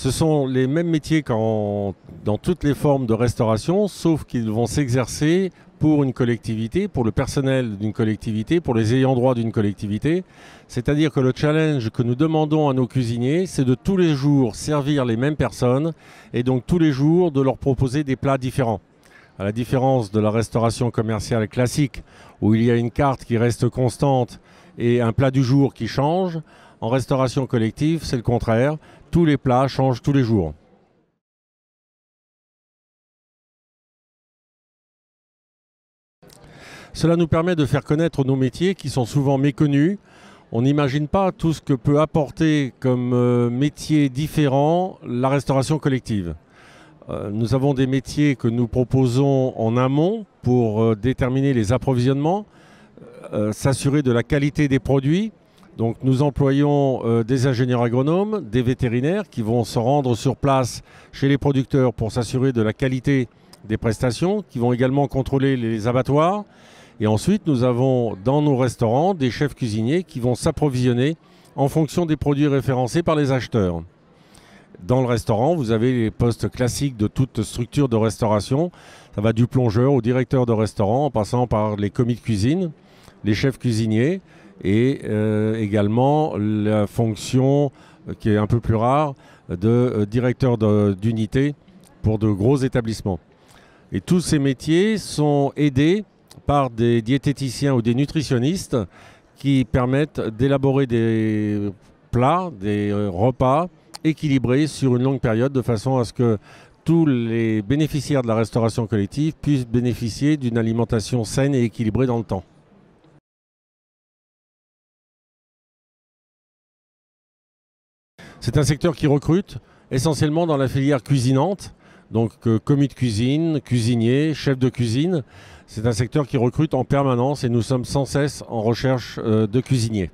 Ce sont les mêmes métiers dans toutes les formes de restauration, sauf qu'ils vont s'exercer pour une collectivité, pour le personnel d'une collectivité, pour les ayants droit d'une collectivité. C'est-à-dire que le challenge que nous demandons à nos cuisiniers, c'est de tous les jours servir les mêmes personnes et donc tous les jours de leur proposer des plats différents. À la différence de la restauration commerciale classique, où il y a une carte qui reste constante et un plat du jour qui change, en restauration collective, c'est le contraire. Tous les plats changent tous les jours. Cela nous permet de faire connaître nos métiers qui sont souvent méconnus. On n'imagine pas tout ce que peut apporter comme métier différent la restauration collective. Nous avons des métiers que nous proposons en amont pour déterminer les approvisionnements, s'assurer de la qualité des produits. Donc nous employons des ingénieurs agronomes, des vétérinaires qui vont se rendre sur place chez les producteurs pour s'assurer de la qualité des prestations, qui vont également contrôler les abattoirs. Et ensuite, nous avons dans nos restaurants des chefs cuisiniers qui vont s'approvisionner en fonction des produits référencés par les acheteurs. Dans le restaurant, vous avez les postes classiques de toute structure de restauration. Ça va du plongeur au directeur de restaurant, en passant par les commis de cuisine, les chefs cuisiniers et également la fonction qui est un peu plus rare de directeur d'unité pour de gros établissements. Et tous ces métiers sont aidés par des diététiciens ou des nutritionnistes qui permettent d'élaborer des plats, des repas équilibrés sur une longue période de façon à ce que tous les bénéficiaires de la restauration collective puissent bénéficier d'une alimentation saine et équilibrée dans le temps. C'est un secteur qui recrute essentiellement dans la filière cuisinante, donc commis de cuisine, cuisinier, chef de cuisine. C'est un secteur qui recrute en permanence et nous sommes sans cesse en recherche de cuisiniers.